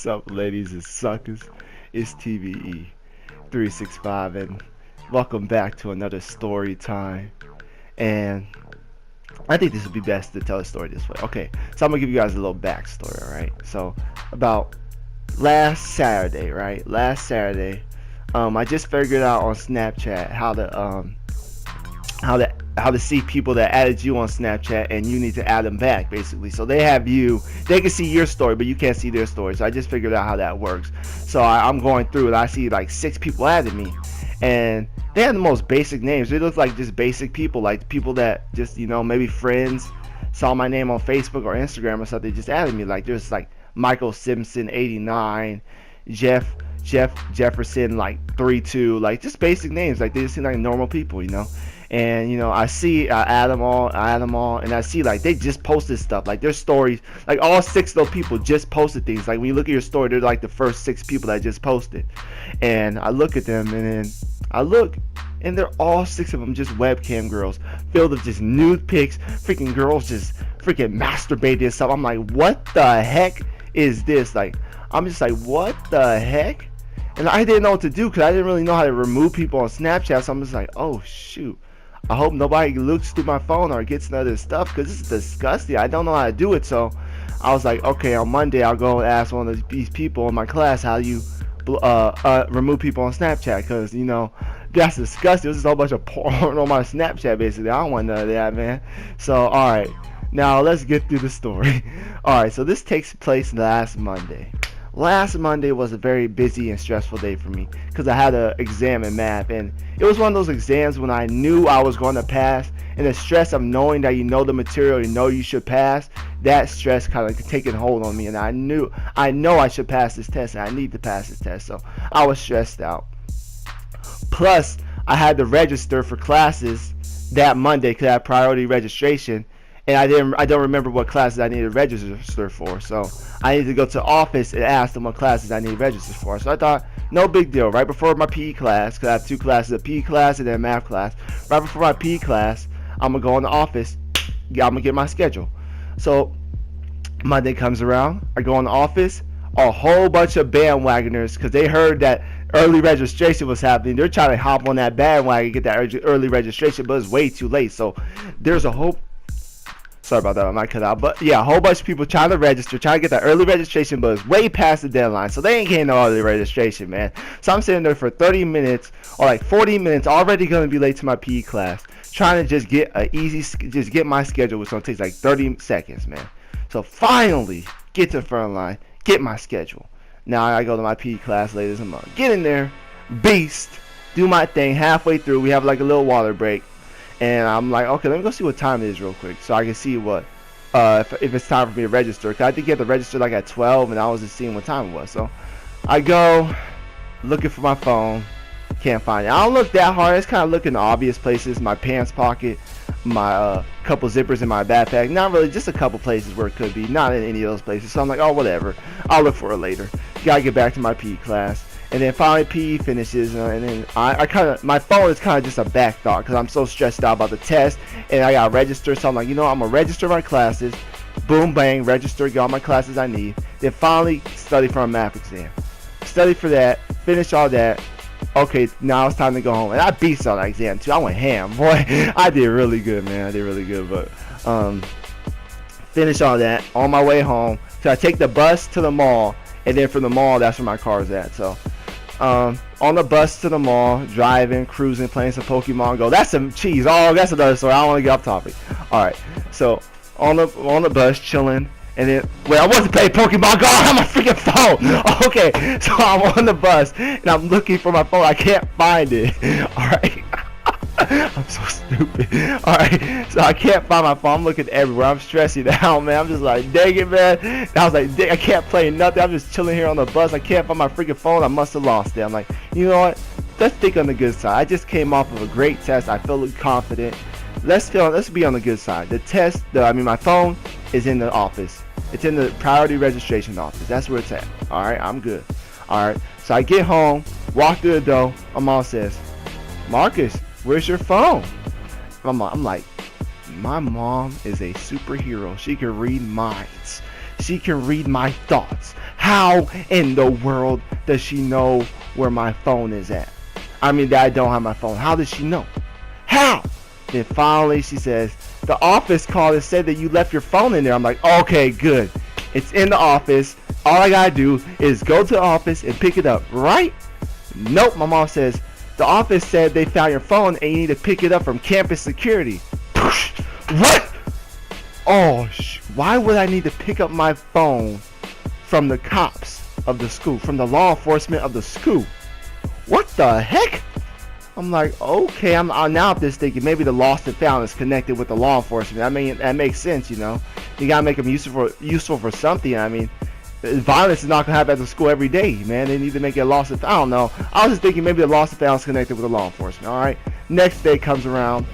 up, ladies and suckers? It's TVE 365, and welcome back to another story time. And I think this would be best to tell a story this way. Okay, so I'm gonna give you guys a little backstory. All right, so about last Saturday, right? Last Saturday, I just figured out on Snapchat how to see people that added you on Snapchat, and you need to add them back basically. So they can see your story, but you can't see their story. So I just figured out how that works. So I'm going through and I see like 6 people added me, and they have the most basic names. They look like just basic people, like people that just, maybe friends saw my name on Facebook or Instagram or something, just added me. Like there's like Michael Simpson 89, Jefferson like 32, like just basic names. Like they just seem like normal people. And I add them all, and I see like they just posted stuff, like their stories, like all 6 of those people just posted things. Like when you look at your story, they're like the first 6 people that just posted, and I look at them, and then I look, and they're all 6 of them just webcam girls, filled with just nude pics, freaking girls just freaking masturbating and stuff. I'm like, what the heck is this? Like, I'm just like, what the heck? And I didn't know what to do because I didn't really know how to remove people on Snapchat. So I'm just like, oh shoot, I hope nobody looks through my phone or gets none of this stuff, because this is disgusting. I don't know how to do it. So I was like, okay, on Monday I'll go and ask one of these people in my class how you remove people on Snapchat, because that's disgusting. There's just a whole bunch of porn on my Snapchat basically. I don't want none of that, man. So alright, now let's get through the story. Alright, so this takes place last Monday. Last Monday was a very busy and stressful day for me because I had an exam in math, and it was one of those exams when I knew I was going to pass, and the stress of knowing that you know the material, you should pass, that stress kind of taking hold on me, and I know I should pass this test, and I need to pass this test, so I was stressed out. Plus, I had to register for classes that Monday because I had priority registration, and I don't remember what classes I needed to register for, so I needed to go to the office and ask them what classes I need to register for. So I thought, no big deal. Right before my PE class, because I have 2 classes, a PE class and then a math class. Right before my PE class, I'm going to go in the office. I'm going to get my schedule. So Monday comes around. I go in the office. A whole bunch of bandwagoners, because they heard that early registration was happening. They're trying to hop on that bandwagon, get that early registration, but it's way too late. So there's a whole... Sorry about that, I might cut out. But yeah, a whole bunch of people trying to register, trying to get that early registration, but it's way past the deadline. So they ain't getting no early registration, man. So I'm sitting there for 30 minutes or like 40 minutes, already going to be late to my PE class, trying to just get my schedule, which only takes like 30 seconds, man. So finally, get to the front line, get my schedule. Now I go to my PE class later this month. Get in there, beast, do my thing. Halfway through, we have like a little water break. And I'm like, okay, let me go see what time it is real quick, so I can see what if it's time for me to register. Cause I think you have to register like at 12, and I was just seeing what time it was. So I go looking for my phone, can't find it. I don't look that hard. It's kind of looking in obvious places. My pants pocket, my couple zippers in my backpack. Not really, just a couple places where it could be. Not in any of those places. So I'm like, oh, whatever. I'll look for it later. Gotta get back to my PE class. And then finally PE finishes, and then my phone is kind of just a back thought because I'm so stressed out about the test, and I got to register. So I'm like, I'm going to register my classes, boom, bang, register, get all my classes I need. Then finally study for a math exam. Study for that, finish all that. Okay, now it's time to go home. And I beat all that exam too. I went ham, boy. I did really good, man. I did really good, but finish all that on my way home. So I take the bus to the mall, and then from the mall, that's where my car's at. So on the bus to the mall, driving, cruising, playing some Pokemon Go. That's some cheese. Oh, that's another story. I don't want to get off topic. All right. So on the bus, chilling, and then wait, I wasn't playing Pokemon Go. I have my freaking phone. Okay. So I'm on the bus and I'm looking for my phone. I can't find it. All right. I'm so stupid. Alright, so I can't find my phone. I'm looking everywhere. I'm stressing out, man. I'm just like, dang it, man. And I was like, dang, I can't play nothing. I'm just chilling here on the bus. I can't find my freaking phone. I must have lost it. I'm like, you know what? Let's think on the good side. I just came off of a great test. I feel confident. Let's be on the good side. The test, my phone is in the office. It's in the priority registration office. That's where it's at. Alright, I'm good. Alright, so I get home, walk through the door. My mom says, Marcus, where's your phone? I'm like, my mom is a superhero. She can read minds. She can read my thoughts. How in the world does she know where my phone is at? I mean, that I don't have my phone. How does she know? How? Then finally she says, the office called and said that you left your phone in there. I'm like, okay, good. It's in the office. All I gotta do is go to the office and pick it up, right? Nope, my mom says, the office said they found your phone and you need to pick it up from campus security. What? Oh, why would I need to pick up my phone from the cops of the school, from the law enforcement of the school? What the heck? I'm like, okay, I'm now just thinking maybe the lost and found is connected with the law enforcement. I mean, that makes sense, you know. You gotta make them useful for something. I mean, violence is not gonna happen at the school every day, man. They need to make it lost and found. I don't know. I was just thinking maybe the lost and found is connected with the law enforcement. All right. Next day comes around.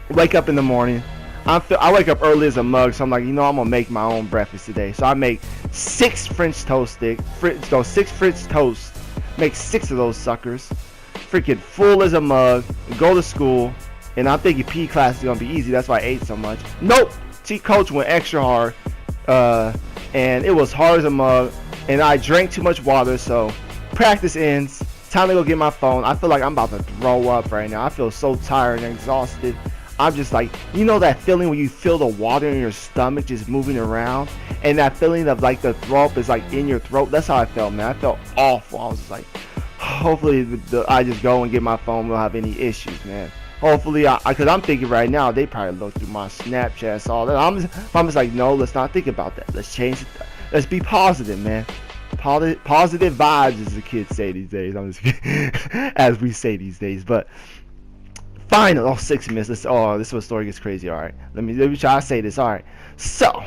Wake up in the morning. I wake up early as a mug, so I'm like, you know, I'm gonna make my own breakfast today. So I make 6 French toast sticks. 6 French toast. Make 6 of those suckers. Freaking full as a mug. Go to school, and I'm thinking PE class is gonna be easy. That's why I ate so much. Nope. Coach went extra hard, and it was hard as a mug. And I drank too much water, so practice ends. Time to go get my phone. I feel like I'm about to throw up right now. I feel so tired and exhausted. I'm just like, you know that feeling when you feel the water in your stomach just moving around, and that feeling of like the throw up is like in your throat. That's how I felt, man. I felt awful. I was just like, hopefully I just go and get my phone, won't have any issues, man. Hopefully, because I'm thinking right now they probably look through my Snapchats, all that. I'm just like, no, let's not think about that. Let's change it. Let's be positive, man. Positive vibes, as the kids say these days. I'm just kidding. As we say these days, but. Fine. Oh, 6 minutes. This is where the story gets crazy. All right. Let me try to say this. All right. So,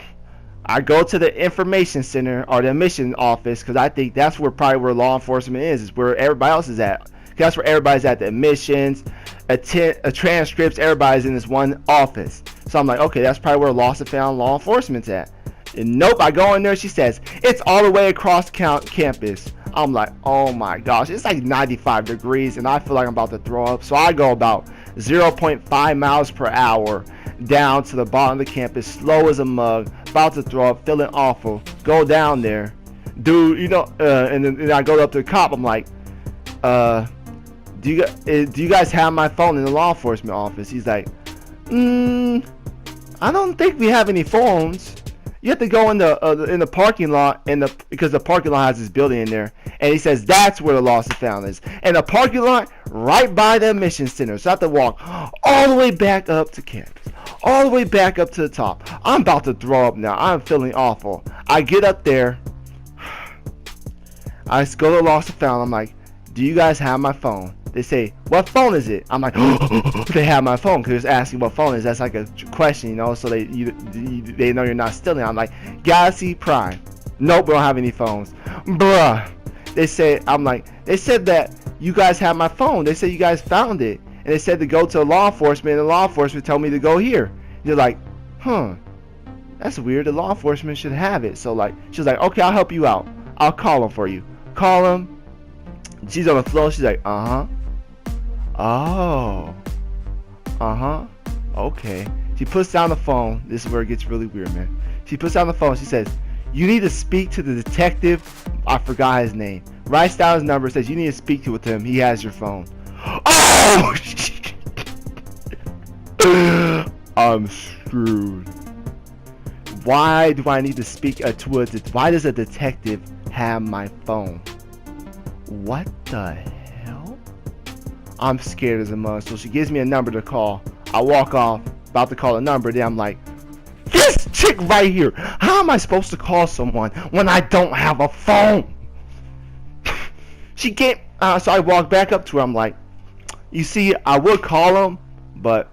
I go to the information center or the admission office because I think that's where law enforcement is where everybody else is at. That's where everybody's at. The admissions, transcripts. Everybody's in this one office. So I'm like, okay, that's probably where lost and found law enforcement's at. And nope. I go in there. She says it's all the way across campus. I'm like, oh my gosh, it's like 95 degrees and I feel like I'm about to throw up. So I go about 0.5 miles per hour down to the bottom of the campus, slow as a mug, about to throw up, feeling awful. Go down there, dude, you know, and then I go up to the cop. I'm like, do you guys have my phone in the law enforcement office? He's like, I don't think we have any phones. You have to go in the parking lot, because the parking lot has this building in there, and he says that's where the lost and found is, and the parking lot right by the admission center. So I have to walk all the way back up to campus, all the way back up to the top. I'm about to throw up now. I'm feeling awful. I get up there. I go to lost and found. I'm like, do you guys have my phone? They say, what phone is it? I'm like, they have my phone, because they're asking what phone is. That's like a question, you know, so they know you're not stealing. I'm like, Galaxy Prime. Nope, we don't have any phones. Bruh. They said that you guys have my phone. They said you guys found it. And they said to go to law enforcement, and the law enforcement told me to go here. You're like, that's weird. The law enforcement should have it. So like, she's like, okay, I'll help you out. I'll call them for you. Call them. She's on the floor. She's like, oh, okay. She puts down the phone. This is where it gets really weird, man. She puts down the phone. She says, you need to speak to the detective. I forgot his name. Writes down his number. Says you need to speak to him. He has your phone. Oh, I'm screwed. Why do I need to speak to why does a detective have my phone? What the hell? I'm scared as a mug. So she gives me a number to call. I walk off, about to call a number. Then I'm like, this chick right here. How am I supposed to call someone when I don't have a phone? She can't. So I walk back up to her. I'm like, you see, I would call him, but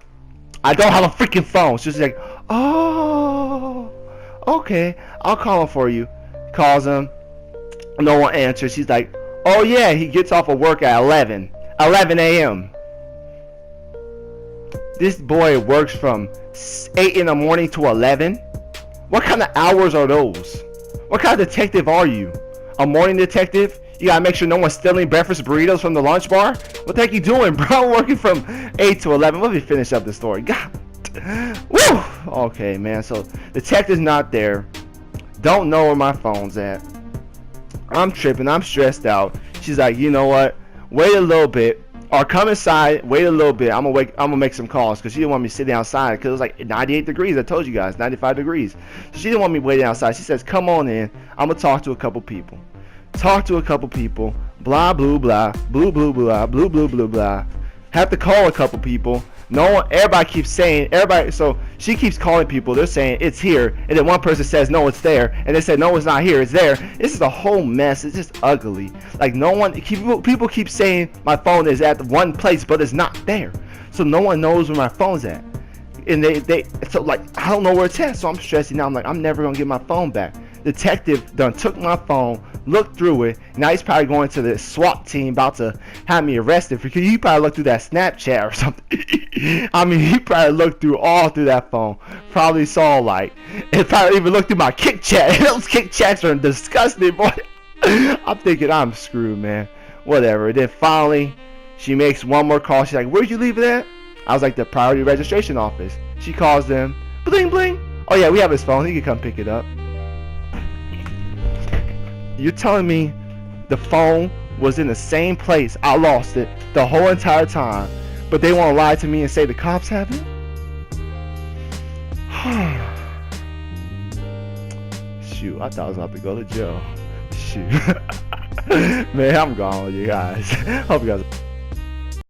I don't have a freaking phone. She's like, oh, okay, I'll call him for you. Calls him. No one answers. She's like, oh yeah, he gets off of work at 11 a.m. This boy works from 8 in the morning to 11. What kind of hours are those? What kind of detective are you? A morning detective? You gotta make sure no one's stealing breakfast burritos from the lunch bar? What the heck you doing, bro? I'm working from 8 to 11. Let me finish up the story. God. Woo! Okay, man. So, detective's not there. Don't know where my phone's at. I'm tripping. I'm stressed out. She's like, you know what? Wait a little bit, or come inside. Wait a little bit. I'm gonna make some calls because she didn't want me sitting outside because it was like 98 degrees. I told you guys, 95 degrees. So she didn't want me waiting outside. She says, come on in. I'm gonna talk to a couple people. Talk to a couple people. Blah blah blah. Blue blue blah. Blue blue blue blah. Have to call a couple people. No one, everybody keeps saying, so she keeps calling people, they're saying it's here, and then one person says no, it's there, and they say no, it's not here, it's there. This is a whole mess. It's just ugly. Like, no one, people keep saying my phone is at one place, but it's not there, so no one knows where my phone's at. And so like, I don't know where it's at, so I'm stressing out. I'm like, I'm never gonna get my phone back. Detective done took my phone, looked through it. Now he's probably going to the SWAT team about to have me arrested because he probably looked through that Snapchat or something. I mean, he probably looked through that phone. Probably saw like, and probably even looked through my kick chat. Those kick chats are disgusting, boy. I'm thinking I'm screwed, man. Whatever. And then finally, she makes one more call. She's like, "Where'd you leave it at?" I was like, "The priority registration office." She calls them. Bling bling. Oh yeah, we have his phone. He can come pick it up. You're telling me the phone was in the same place I lost it the whole entire time, but they want to lie to me and say the cops have it? Shoot, I thought I was about to go to jail. Shoot. Man, I'm gone with you guys. Hope you guys